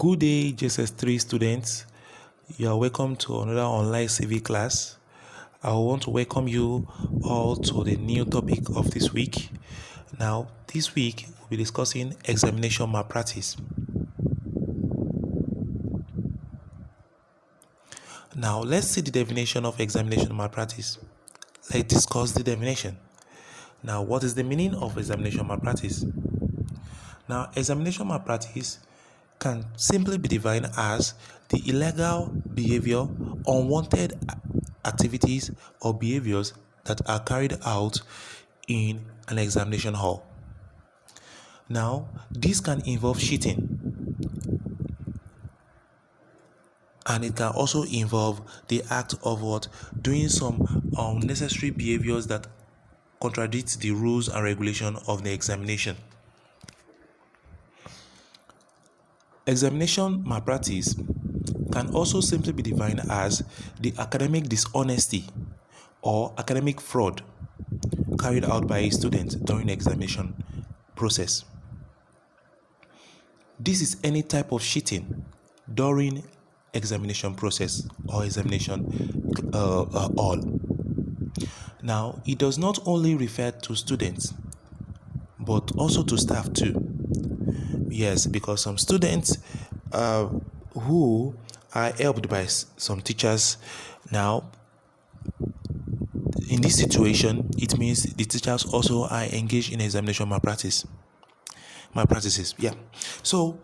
Good day, JSS3 students. You are welcome to another online CV class. I want to welcome you all to the new topic of this week. Now, this week we'll be discussing examination malpractice. Now, let's see the definition of examination malpractice. Let's discuss the definition. Now, what is the meaning of examination malpractice? Now, examination malpractice can simply be defined as the illegal behavior, unwanted activities, or behaviors that are carried out in an examination hall. Now, this can involve cheating, and it can also involve the act of doing some unnecessary behaviors that contradict the rules and regulation of the examination. Examination malpractice can also simply be defined as the academic dishonesty or academic fraud carried out by a student during the examination process. This is any type of cheating during examination process or examination hall. Now, it does not only refer to students but also to staff too. Yes, because some students who are helped by some teachers. Now, in this situation, it means the teachers also are engaged in examination malpractices. Yeah. So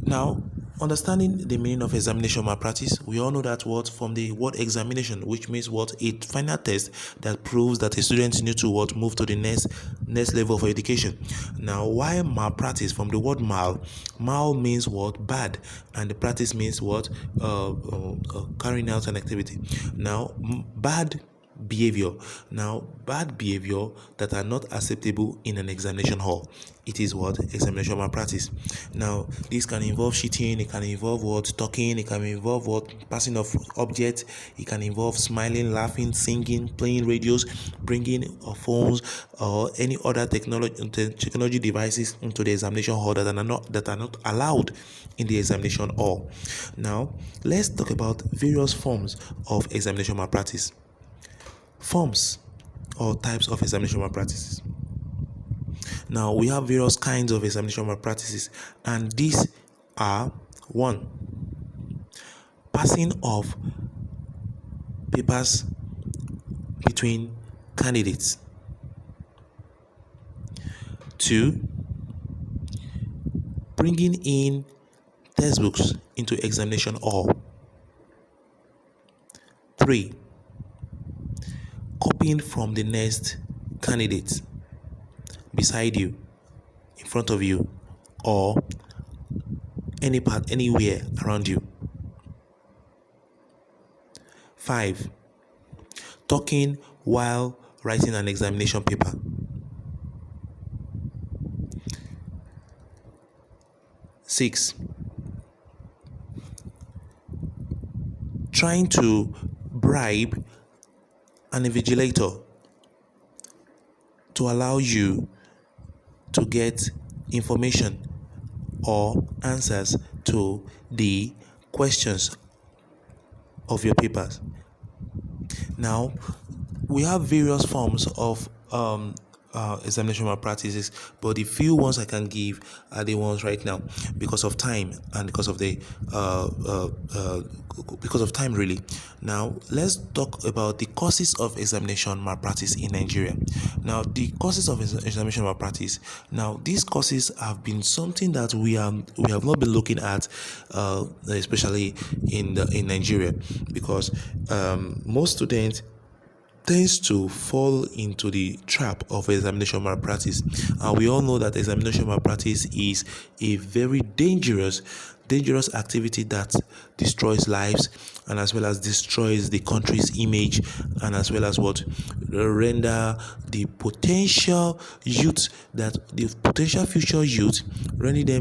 now, understanding the meaning of examination malpractice, we all know that word from the word examination, which means a final test that proves that a student needs to move to the next level of education. Now, why malpractice? From the word mal means bad, and the practice means carrying out an activity. Now, bad behavior that are not acceptable in an examination hall. It is examination malpractice. Now, this can involve cheating, it can involve talking, it can involve passing of objects, it can involve smiling, laughing, singing, playing radios, bringing phones or any other technology devices into the examination hall that are not allowed in the examination hall. Now, let's talk about various forms of examination malpractice. Forms or types of examination malpractices. Now, we have various kinds of examination malpractices, and these are: 1. Passing of papers between candidates. 2. Bringing in textbooks into examination hall. 3. Copying from the next candidate beside you, in front of you, or anywhere around you. 5. Talking while writing an examination paper. 6. Trying to bribe an invigilator to allow you to get information or answers to the questions of your papers. Now, we have various forms of examination malpractices, but the few ones I can give are the ones right now because of time and because of time really. Now, let's talk about the causes of examination malpractice in Nigeria. Now, the causes of examination malpractice. Now, these causes have been something that we have not been looking at, especially in Nigeria, because most students tends to fall into the trap of examination malpractice, and we all know that examination malpractice is a very dangerous activity that destroys lives, and as well as destroys the country's image, and as well as render the potential future youth, rendering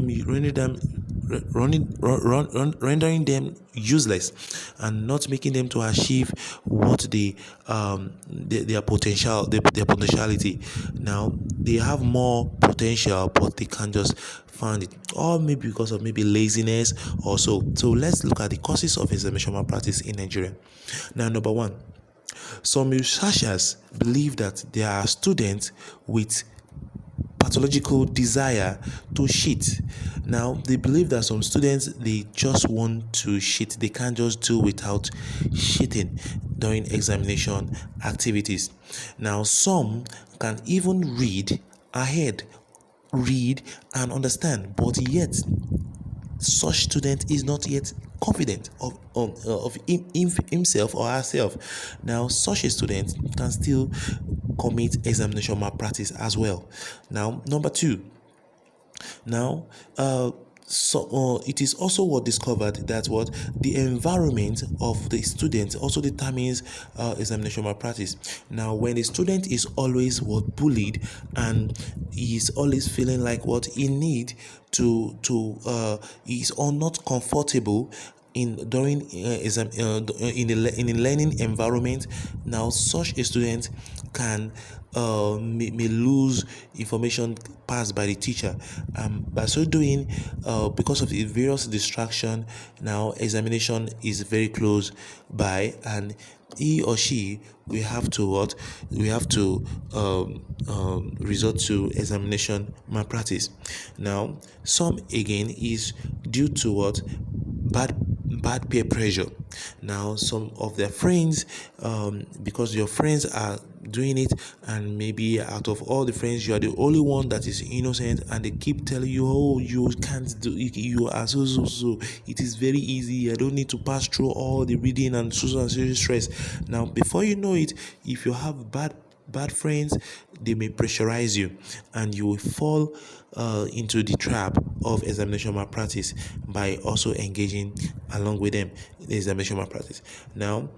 them useless and not making them to achieve their potentiality. Now, they have more potential, but they can't just find it, or maybe because of maybe laziness or so. So let's look at the causes of examination malpractice in Nigeria. Now, number one, some researchers believe that there are students with pathological desire to cheat. Now, they believe that some students, they just want to cheat. They can't just do without cheating during examination activities. Now, some can even read ahead, read and understand, but yet such student is not yet confident of himself or herself. Now, such a student can still commit examination malpractice as well. Now, number two, now, it is also what discovered that what the environment of the student also determines examination malpractice. Now, when a student is always what bullied and he is always feeling like what he need is or not comfortable in during exam in a learning environment, now such a student can may lose information passed by the teacher. By so doing, because of the various distraction, now examination is very close by, and he or she we have to what we have to resort to examination malpractice. Now, some again is due to what bad peer pressure. Now, some of their friends, because your friends are doing it, and maybe out of all the friends you are the only one that is innocent, and they keep telling you, oh, you can't do it, you are so, it is very easy, I don't need to pass through all the reading and so stress. Now, before you know it, if you have bad friends, they may pressurize you, and you will fall into the trap of examination malpractice by also engaging along with them in the examination malpractice. Now,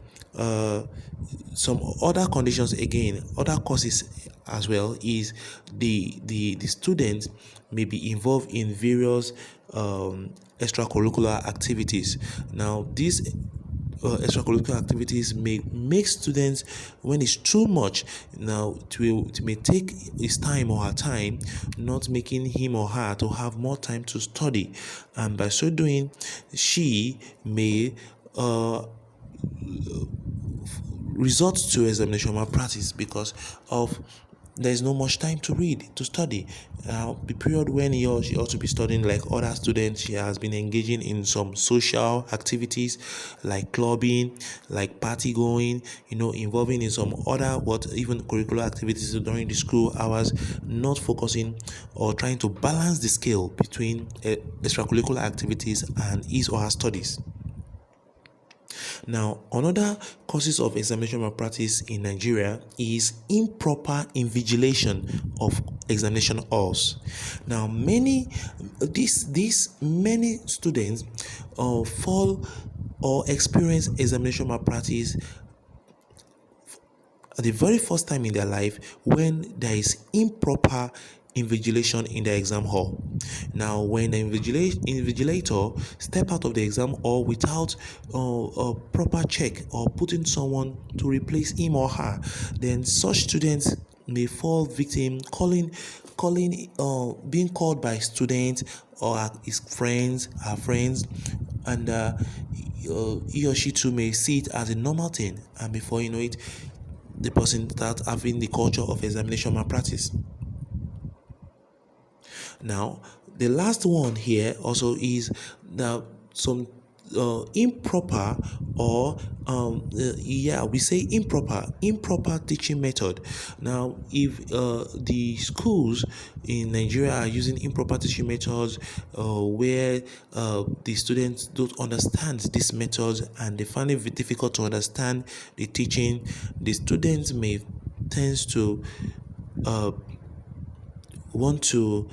some other conditions again, other causes as well, is the student may be involved in various extracurricular activities. Now, these extracurricular activities may make students, when it's too much, now it may take his time or her time, not making him or her to have more time to study, and by so doing she may resort to examination malpractice because of there's no much time to read, to study. The period when he or she ought to be studying like other students, she has been engaging in some social activities like clubbing, like party going, involving in some other even curricular activities during the school hours, not focusing or trying to balance the scale between extracurricular activities and his or her studies. Now, another causes of examination malpractice in Nigeria is improper invigilation of examination halls. Now, many students fall or experience examination malpractice at the very first time in their life when there is improper invigilation in the exam hall. Now, when the invigilator step out of the exam hall without a proper check or putting someone to replace him or her, then such students may fall victim being called by students or his friends, her friends, and he or she too may see it as a normal thing, and before you know it, the person starts having the culture of examination malpractice. Now, the last one here also is that some improper or we say improper teaching method. Now, if the schools in Nigeria are using improper teaching methods where the students don't understand these methods and they find it difficult to understand the teaching, the students may tends to want to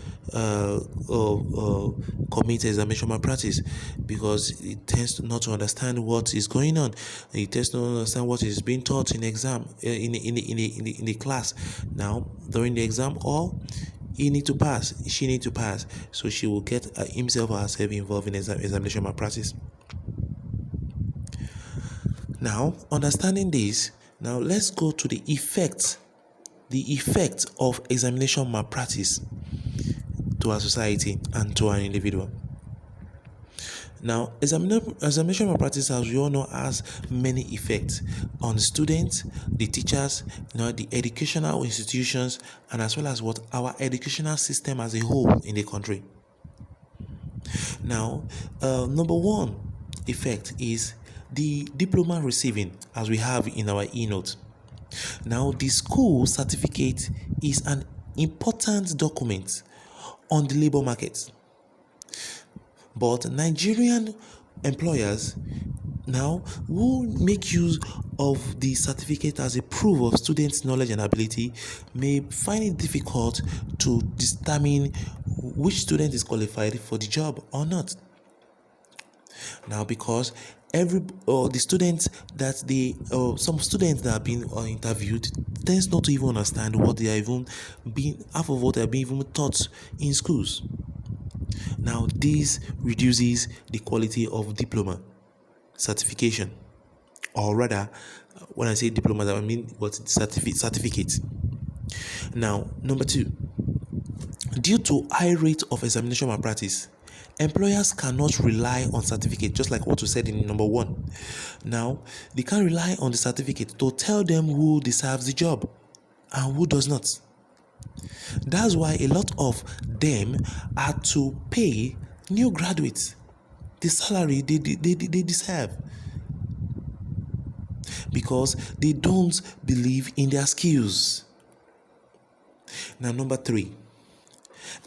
commit examination malpractice because it tends not to understand what is going on. It tends to understand what is being taught in exam in the class. Now, during the exam, she need to pass, so she will get himself or herself involved in examination malpractice. Now, understanding this, now let's go to the effect of examination malpractice. to our society and to our individual. Now, examination malpractice, as we all know, has many effects on the students, the teachers, the educational institutions, and as well as what our educational system as a whole in the country. Now, number one effect is the diploma receiving, as we have in our e-note. Now, the school certificate is an important document on the labor market. But Nigerian employers now who make use of the certificate as a proof of students' knowledge and ability may find it difficult to determine which student is qualified for the job or not. Now, because the students that some students that have been interviewed tends not to even understand what they are even being half of what they are being even taught in schools. Now, this reduces the quality of diploma certification, or rather, when I say diploma, I mean what certificate. Now, number two, due to high rate of examination malpractice, employers cannot rely on certificate, just like what we said in number one. Now, they can't rely on the certificate to tell them who deserves the job and who does not. That's why a lot of them are to pay new graduates the salary they deserve, because they don't believe in their skills. Now, number three,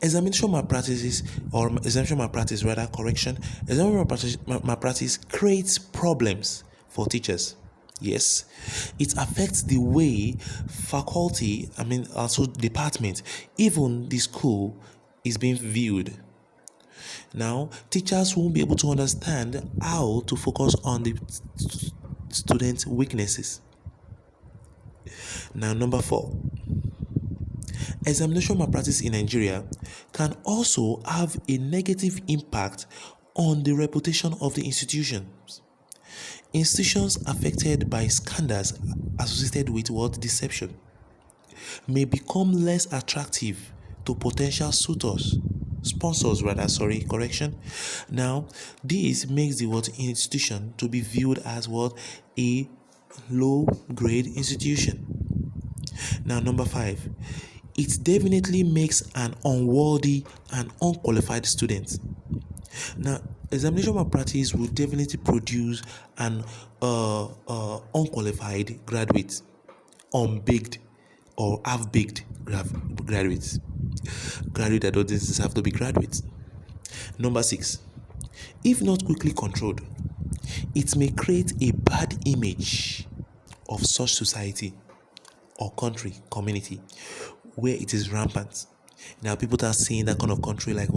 examination malpractice creates problems for teachers. Yes, it affects the way faculty, also department, even the school is being viewed. Now, teachers won't be able to understand how to focus on the students' weaknesses. Now, number four, examination malpractice in Nigeria can also have a negative impact on the reputation of the institutions. Institutions affected by scandals associated with deception may become less attractive to potential sponsors. Now, this makes the institution to be viewed as a low grade institution. Now, number five, it definitely makes an unworthy and unqualified student. Now, examination malpractice will definitely produce an unqualified graduate, unbaked or half-baked graduates that don't have to be graduates. Number six, if not quickly controlled, it may create a bad image of such society or country, community, where it is rampant. Now, people are seeing that kind of country like,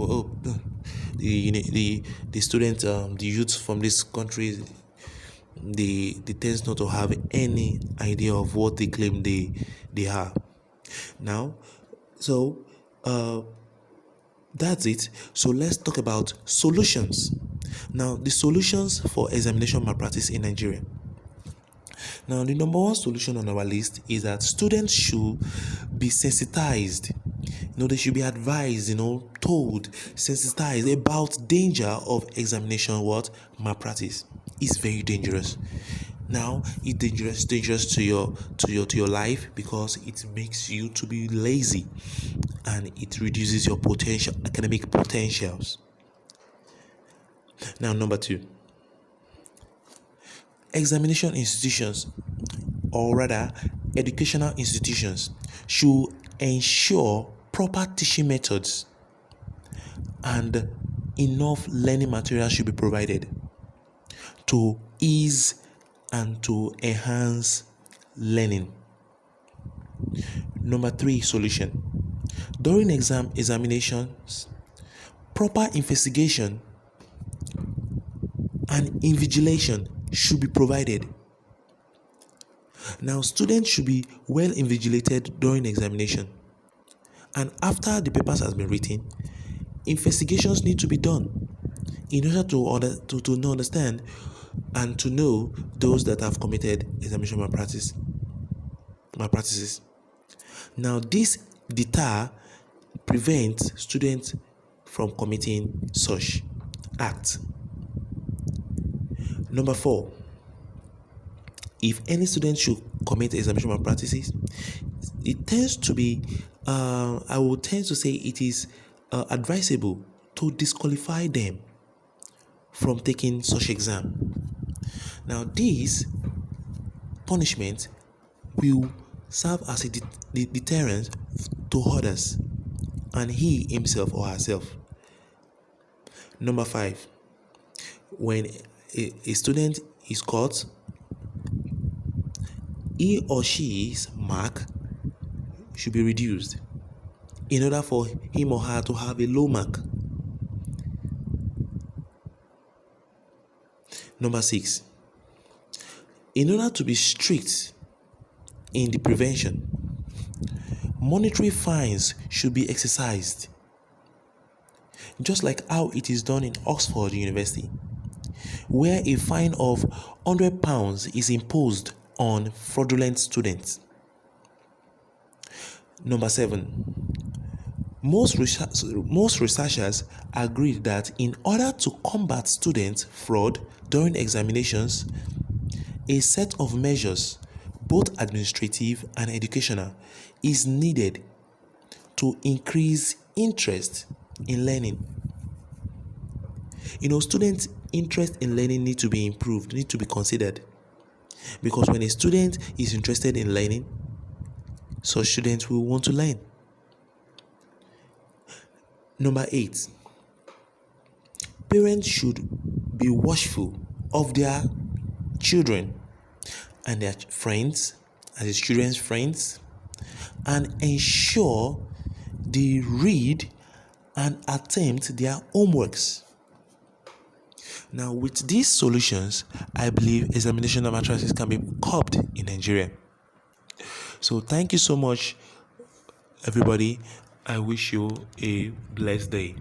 the students, the youth from this country, they tend not to have any idea of what they claim they are. Now, so that's it. So let's talk about solutions. Now, the solutions for examination malpractice in Nigeria. Now, the number one solution on our list is that students should be sensitized. They should be advised, told, sensitized about danger of examination malpractice. It's very dangerous. Now, it's dangerous to your life, because it makes you to be lazy and it reduces your academic potentials. Now, number two, examination institutions, or rather educational institutions, should ensure proper teaching methods and enough learning materials should be provided to ease and to enhance learning. Number three solution, during examinations, proper investigation and invigilation should be provided. Now, students should be well invigilated during examination, and after the papers has been written, investigations need to be done in order to understand and to know those that have committed examination malpractices. Now, this prevents students from committing such act. Number 4, if any student should commit examination malpractices, it tends to be, I would tend to say it is advisable to disqualify them from taking such exam. Now, this punishment will serve as a deterrent to others and he himself or herself. Number 5, when a student is caught, he or she's mark should be reduced in order for him or her to have a low mark. Number 6, in order to be strict in the prevention, monetary fines should be exercised, just like how it is done in Oxford University, where a fine of £100 is imposed on fraudulent students. Number 7, most researchers agree that in order to combat student fraud during examinations, a set of measures, both administrative and educational, is needed to increase interest in learning. Students' interest in learning need to be improved, need to be considered. Because when a student is interested in learning, such students will want to learn. Number 8, parents should be watchful of their children and their friends, as the children's friends, and ensure they read and attempt their homeworks. Now, with these solutions, I believe examination malpractice can be curbed in Nigeria. So thank you so much, everybody. I wish you a blessed day.